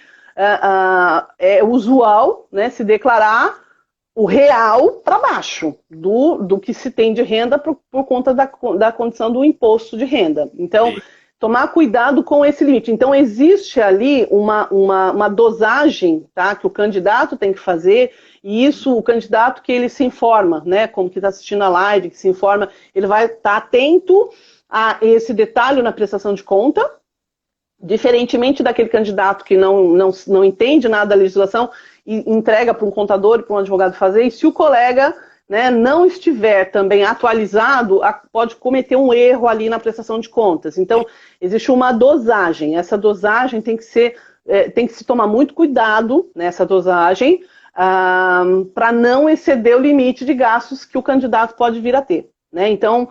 B: é usual, né, se declarar o real para baixo do que se tem de renda por conta da condição do imposto de renda. Então,
A: Sim.
B: tomar cuidado com esse limite. Então, existe ali uma dosagem, tá, que o candidato tem que fazer, e isso, o candidato que ele se informa, né, como que está assistindo a live, que se informa, ele vai estar atento a esse detalhe na prestação de conta, diferentemente daquele candidato que não entende nada da legislação e entrega para um contador e para um advogado fazer, e se o colega, né, não estiver também atualizado, pode cometer um erro ali na prestação de contas. Então, existe uma dosagem. Essa dosagem tem que se tomar muito cuidado nessa dosagem para não exceder o limite de gastos que o candidato pode vir a ter. Né? Então,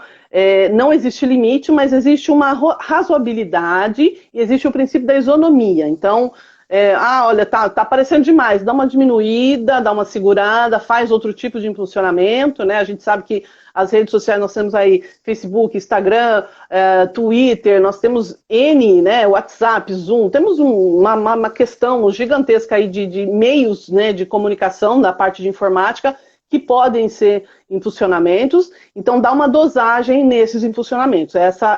B: não existe limite, mas existe uma razoabilidade e existe o princípio da isonomia. Então, olha, tá aparecendo demais, dá uma diminuída, dá uma segurada, faz outro tipo de impulsionamento, né? A gente sabe que as redes sociais, nós temos aí Facebook, Instagram, Twitter, nós temos N, né, WhatsApp, Zoom, temos uma questão gigantesca aí de meios, né, de comunicação da parte de informática que podem ser impulsionamentos, então dá uma dosagem nesses impulsionamentos. Essa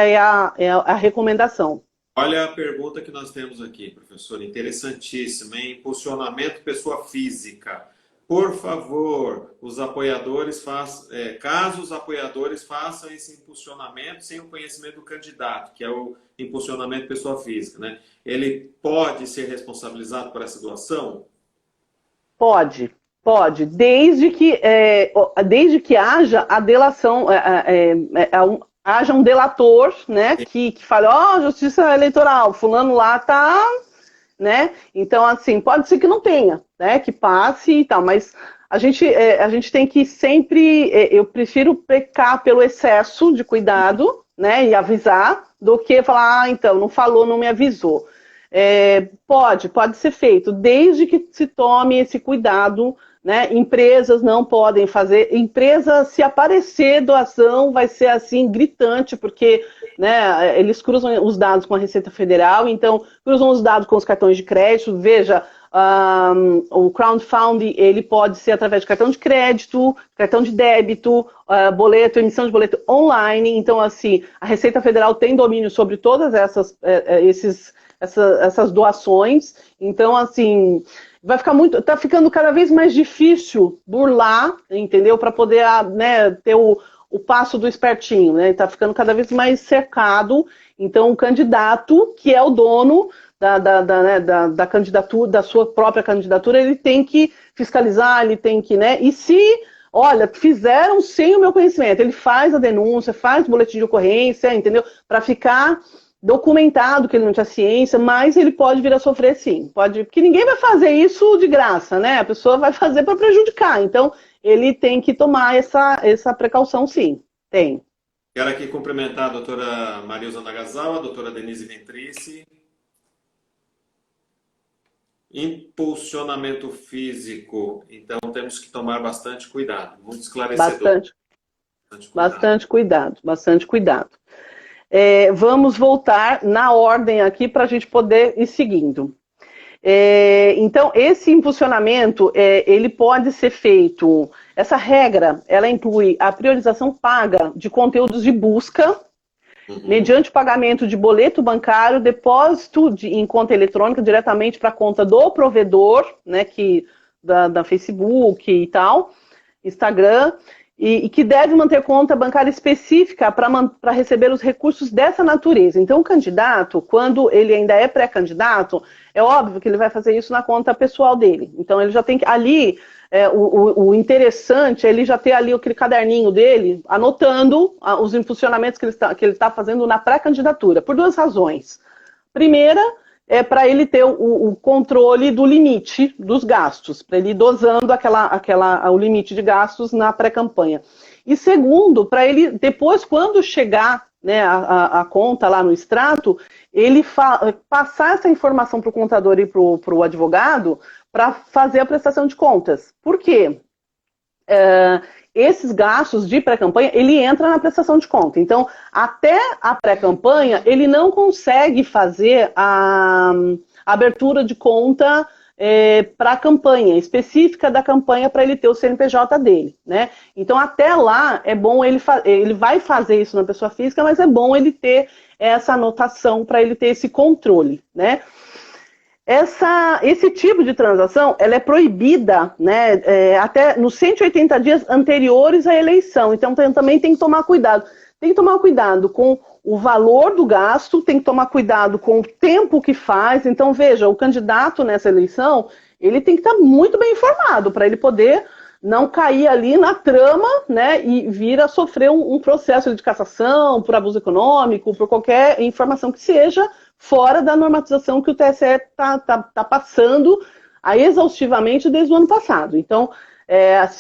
B: é a recomendação.
A: Olha a pergunta que nós temos aqui, professor, interessantíssima, hein? Impulsionamento pessoa física. Por favor, os apoiadores caso os apoiadores façam esse impulsionamento sem o conhecimento do candidato, que é o impulsionamento pessoa física, né? Ele pode ser responsabilizado por essa doação?
B: Pode, desde que haja a delação, haja um delator, né, que fale, justiça eleitoral, fulano lá tá, né, então assim, pode ser que não tenha, né, que passe e tal, mas a gente tem que sempre, eu prefiro pecar pelo excesso de cuidado, né, e avisar, do que falar, então, não falou, não me avisou. Pode ser feito, desde que se tome esse cuidado, né? Empresas não podem fazer, se aparecer doação, vai ser assim, gritante, porque, né, eles cruzam os dados com a Receita Federal, então cruzam os dados com os cartões de crédito, veja, o crowdfunding, ele pode ser através de cartão de crédito, cartão de débito, boleto, emissão de boleto online, então assim, a Receita Federal tem domínio sobre todas essas doações, então assim, tá ficando cada vez mais difícil burlar, entendeu? Para poder, né, ter o passo do espertinho, né? Tá ficando cada vez mais cercado, então o candidato, que é o dono da candidatura, da sua própria candidatura, ele tem que fiscalizar, ele tem que, né? E se, olha, fizeram sem o meu conhecimento, ele faz a denúncia, faz o boletim de ocorrência, entendeu? Para ficar documentado que ele não tinha ciência, mas ele pode vir a sofrer sim, porque ninguém vai fazer isso de graça, né? A pessoa vai fazer para prejudicar, então ele tem que tomar essa precaução sim, tem.
A: Quero aqui cumprimentar a doutora Marilza Nagasawa, a doutora Denise Ventrice. Impulsionamento físico, então temos que tomar bastante cuidado, muito esclarecedor.
B: Bastante cuidado. Vamos voltar na ordem aqui para a gente poder ir seguindo. Então, esse impulsionamento, ele pode ser feito, essa regra, ela inclui a priorização paga de conteúdos de busca, mediante pagamento de boleto bancário, depósito em conta eletrônica diretamente para a conta do provedor, né, da Facebook e tal, Instagram, e que deve manter conta bancária específica para receber os recursos dessa natureza. Então, o candidato, quando ele ainda é pré-candidato, é óbvio que ele vai fazer isso na conta pessoal dele. Então, ele já tem que, ali, o interessante é ele já ter ali aquele caderninho dele, anotando os impulsionamentos que ele está fazendo na pré-candidatura, por duas razões. Primeira, é para ele ter o controle do limite dos gastos, para ele ir dosando o limite de gastos na pré-campanha. E segundo, para ele, depois, quando chegar, né, a conta lá no extrato, ele passar essa informação para o contador e para o advogado para fazer a prestação de contas. Por quê? Esses gastos de pré-campanha, ele entra na prestação de conta. Então, até a pré-campanha, ele não consegue fazer a abertura de conta para a campanha, específica da campanha para ele ter o CNPJ dele, né? Então até lá é bom ele vai fazer isso na pessoa física, mas é bom ele ter essa anotação para ele ter esse controle, né? Esse tipo de transação, ela é proibida, né, até nos 180 dias anteriores à eleição, então também tem que tomar cuidado. Tem que tomar cuidado com o valor do gasto, tem que tomar cuidado com o tempo que faz. Então, veja, o candidato nessa eleição, ele tem que estar muito bem informado para ele poder não cair ali na trama, né, e vir a sofrer um processo de cassação por abuso econômico, por qualquer informação que seja fora da normatização que o TSE está passando exaustivamente desde o ano passado. Então,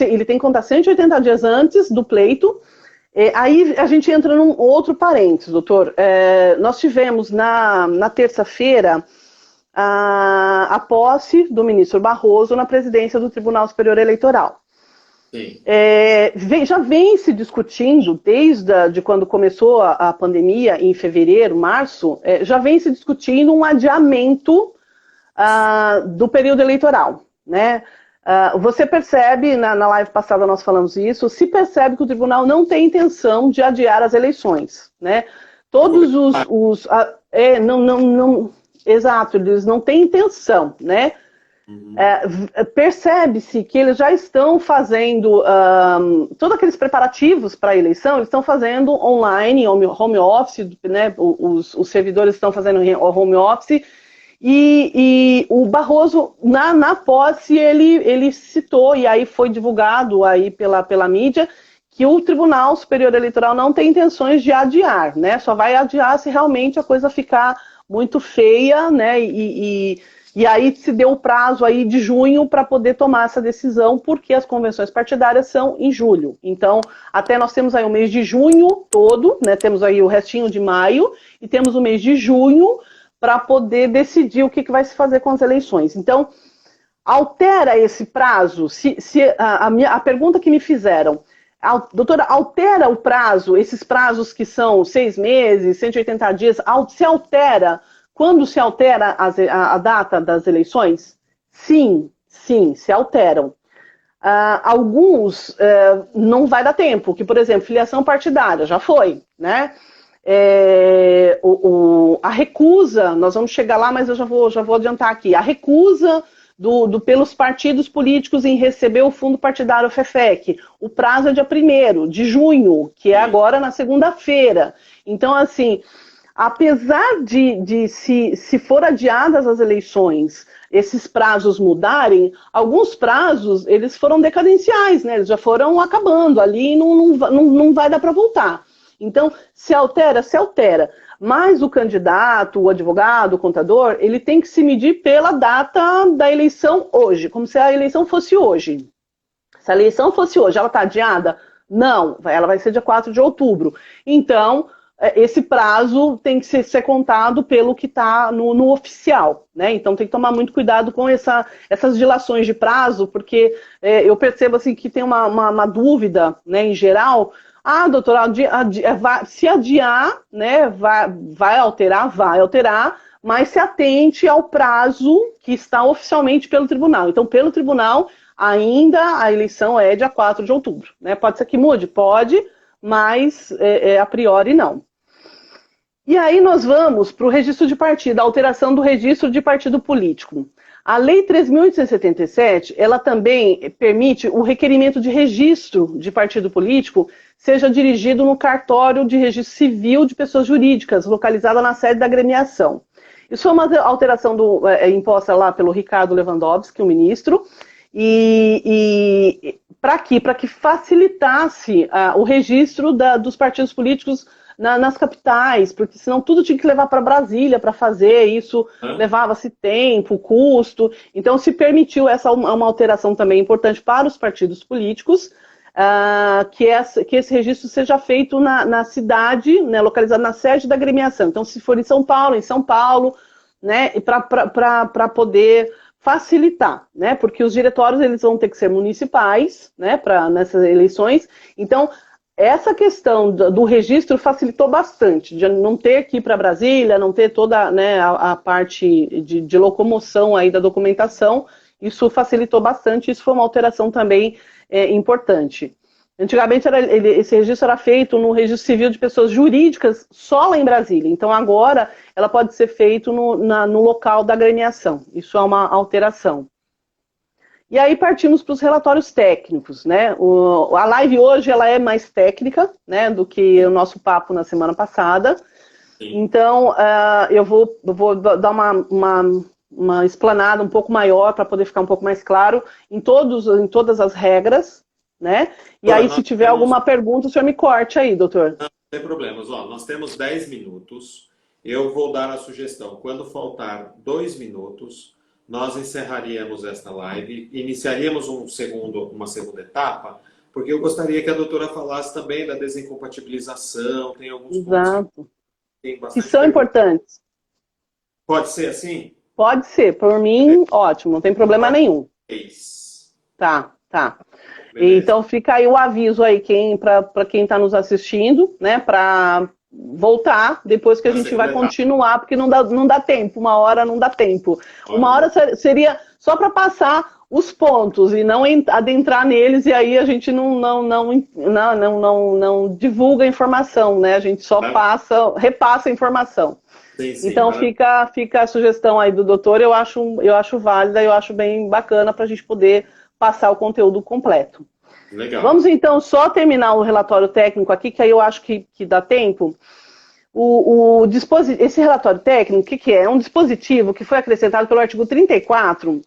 B: ele tem que contar 180 dias antes do pleito. Aí a gente entra num outro parênteses, doutor. Nós tivemos na terça-feira a posse do ministro Barroso na presidência do Tribunal Superior Eleitoral.
A: Sim.
B: Já vem se discutindo, desde quando começou a pandemia, em fevereiro, março, já vem se discutindo um adiamento do período eleitoral, né? Você percebe, na live passada nós falamos isso, se percebe que o tribunal não tem intenção de adiar as eleições, né? Todos exato, eles não têm intenção, né? Percebe-se que eles já estão fazendo todos aqueles preparativos para a eleição, eles estão fazendo online, home office, né? Os servidores estão fazendo home office. E o Barroso, na posse, ele citou, e aí foi divulgado aí pela mídia, que o Tribunal Superior Eleitoral não tem intenções de adiar, né? Só vai adiar se realmente a coisa ficar muito feia, né? E aí se deu o prazo aí de junho para poder tomar essa decisão, porque as convenções partidárias são em julho. Então, até nós temos aí o mês de junho todo, né? Temos aí o restinho de maio, e temos o mês de junho, para poder decidir o que vai se fazer com as eleições. Então, altera esse prazo? A pergunta que me fizeram, doutora, altera o prazo, esses prazos que são 6 meses, 180 dias, se altera? Quando se altera a data das eleições? Sim, se alteram. Alguns não vai dar tempo, que, por exemplo, filiação partidária, já foi, né? A recusa, nós vamos chegar lá, mas eu já vou adiantar aqui, a recusa pelos partidos políticos em receber o fundo partidário FEFEC, o prazo é dia 1º de junho, que é agora na segunda-feira. Então, assim, apesar de se for adiadas as eleições, esses prazos mudarem, alguns prazos, eles foram decadenciais, né? Eles já foram acabando ali e não vai dar para voltar. Então, se altera, mas o candidato, o advogado, o contador, ele tem que se medir pela data da eleição hoje, como se a eleição fosse hoje. Se a eleição fosse hoje, ela está adiada? Não, ela vai ser dia 4 de outubro. Então, esse prazo tem que ser contado pelo que está no oficial, né? Então tem que tomar muito cuidado com essas dilações de prazo, porque eu percebo assim, que tem uma dúvida, né, em geral. Doutora, se adiar, né, vai alterar, mas se atente ao prazo que está oficialmente pelo tribunal. Então, pelo tribunal, ainda a eleição é dia 4 de outubro. Né? Pode ser que mude? Pode, mas a priori não. E aí nós vamos para o registro de partido, a alteração do registro de partido político. A Lei 3.877, ela também permite o requerimento de registro de partido político seja dirigido no cartório de registro civil de pessoas jurídicas, localizada na sede da agremiação. Isso foi uma alteração imposta lá pelo Ricardo Lewandowski, o ministro, e para quê? Para que facilitasse o registro dos partidos políticos nas capitais, porque senão tudo tinha que levar para Brasília para fazer, isso levava-se tempo, custo. Então se permitiu uma alteração também importante para os partidos políticos, que esse registro seja feito na cidade, né, localizado na sede da agremiação. Então se for em São Paulo, né, para poder facilitar, né, porque os diretórios eles vão ter que ser municipais, né, nessas eleições. Então essa questão do registro facilitou bastante, de não ter que ir para Brasília, não ter toda, né, a parte de locomoção aí da documentação, isso facilitou bastante, isso foi uma alteração também importante. Antigamente esse registro era feito no registro civil de pessoas jurídicas só lá em Brasília, então agora ela pode ser feito no local da agremiação, isso é uma alteração. E aí partimos para os relatórios técnicos, né? A live hoje ela é mais técnica, né, do que o nosso papo na semana passada. Sim. Então, eu vou dar uma explanada um pouco maior para poder ficar um pouco mais claro em todas as regras, né? E aí, se tiver alguma pergunta, o senhor me corte aí, doutor.
A: Não tem problemas. Ó, nós temos 10 minutos. Eu vou dar a sugestão. Quando faltar 2 minutos, nós encerraríamos esta live, iniciaríamos uma segunda etapa, porque eu gostaria que a doutora falasse também da desincompatibilização, tem alguns pontos
B: que são importantes.
A: Pode ser assim?
B: Pode ser, por mim, ótimo, não tem problema nenhum. Tá. Beleza. Então fica aí o aviso aí para quem está nos assistindo, né, para voltar depois que a gente vai continuar, porque não dá tempo, uma hora não dá tempo. Uma hora seria só para passar os pontos e não adentrar neles, e aí a gente não divulga a informação, né? A gente só repassa a informação. Sim, então fica a sugestão aí do doutor, eu acho válida, eu acho bem bacana para a gente poder passar o conteúdo completo. Legal. Vamos então só terminar o relatório técnico aqui, que aí eu acho que dá tempo. Esse relatório técnico, o que é? É um dispositivo que foi acrescentado pelo artigo 34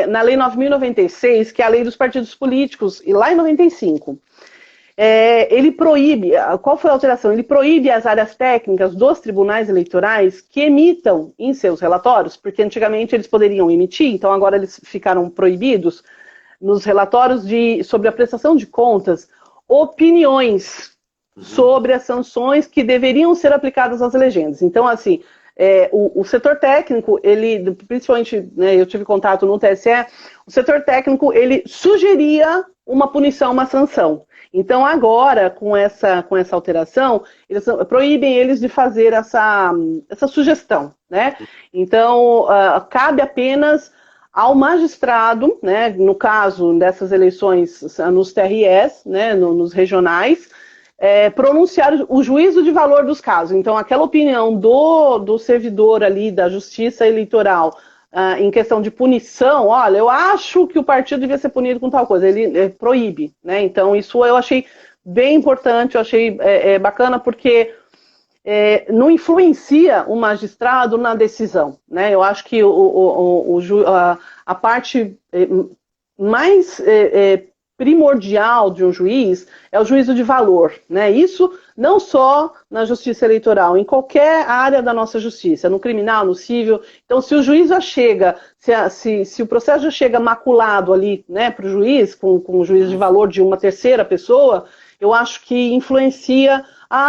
B: na Lei 9.096, que é a Lei dos Partidos Políticos, e lá em 95. Ele proíbe, qual foi a alteração? Ele proíbe as áreas técnicas dos tribunais eleitorais que emitam em seus relatórios, porque antigamente eles poderiam emitir, então agora eles ficaram proibidos, nos relatórios sobre a prestação de contas, opiniões sobre as sanções que deveriam ser aplicadas às legendas. Então, assim, o setor técnico, ele, principalmente, né, eu tive contato no TSE, o setor técnico, ele sugeria uma punição, uma sanção. Então, agora, com essa alteração, eles proíbem eles de fazer essa sugestão, né? Então, cabe apenas ao magistrado, né, no caso dessas eleições nos TREs, né, nos regionais, pronunciar o juízo de valor dos casos. Então, aquela opinião do servidor ali da Justiça Eleitoral em questão de punição, olha, eu acho que o partido devia ser punido com tal coisa, ele proíbe, né? Então, isso eu achei bem importante, eu achei bacana, porque não influencia o magistrado na decisão, né? Eu acho que a parte mais primordial de um juiz é o juízo de valor, né? Isso não só na justiça eleitoral, em qualquer área da nossa justiça, no criminal, no civil. Então, se o juiz já chega, se o processo já chega maculado ali, né, para o juiz, com o juízo de valor de uma terceira pessoa, eu acho que influencia.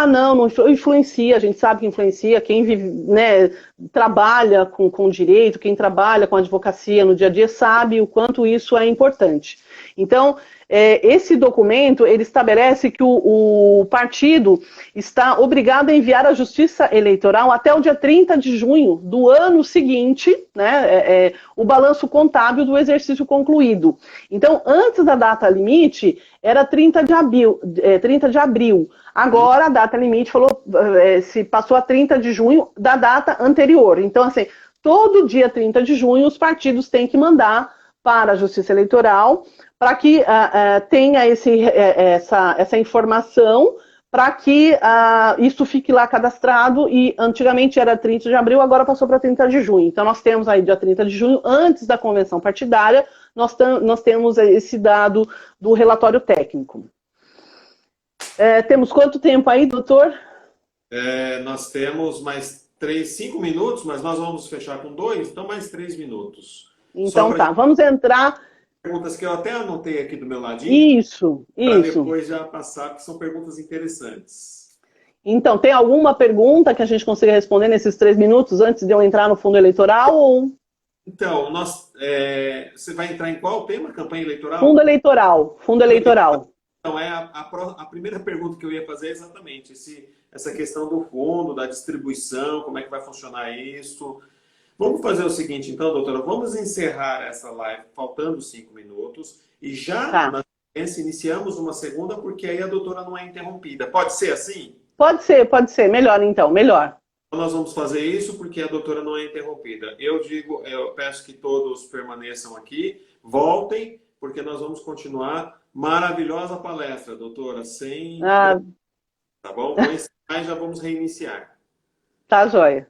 B: Não influencia, a gente sabe que influencia, quem vive, né, trabalha com direito, quem trabalha com advocacia no dia a dia sabe o quanto isso é importante. Então, esse documento, ele estabelece que o partido está obrigado a enviar à Justiça Eleitoral até o dia 30 de junho do ano seguinte, né, o balanço contábil do exercício concluído. Então, antes da data limite, era 30 de abril. Agora, a data limite se passou a 30 de junho da data anterior. Então, assim, todo dia 30 de junho, os partidos têm que mandar para a Justiça Eleitoral para que tenha essa informação, para que isso fique lá cadastrado, e antigamente era 30 de abril, agora passou para 30 de junho. Então, nós temos aí dia 30 de junho, antes da convenção partidária, nós temos esse dado do relatório técnico. Temos quanto tempo aí, doutor?
A: Nós temos mais 5 minutos, mas nós vamos fechar com 2, então mais 3 minutos.
B: Então vamos entrar...
A: Perguntas que eu até anotei aqui do meu ladinho.
B: Isso.
A: Para depois já passar, que são perguntas interessantes.
B: Então, tem alguma pergunta que a gente consiga responder nesses 3 minutos antes de eu entrar no fundo eleitoral? Ou...
A: Então, você vai entrar em qual tema? Campanha eleitoral?
B: Fundo eleitoral.
A: Então, a primeira pergunta que eu ia fazer é exatamente essa questão do fundo, da distribuição, como é que vai funcionar isso. Vamos fazer o seguinte, então, doutora, vamos encerrar essa live faltando 5 minutos e já
B: Tá.
A: na sequência iniciamos uma segunda, porque aí a doutora não é interrompida. Pode ser assim?
B: Pode ser. Melhor então, melhor.
A: Então, nós vamos fazer isso porque a doutora não é interrompida. Eu peço que todos permaneçam aqui, voltem, porque nós vamos continuar. Maravilhosa palestra, doutora, sem...
B: Ah,
A: Tá bom? Vou encerrar e já vamos reiniciar.
B: tá joia.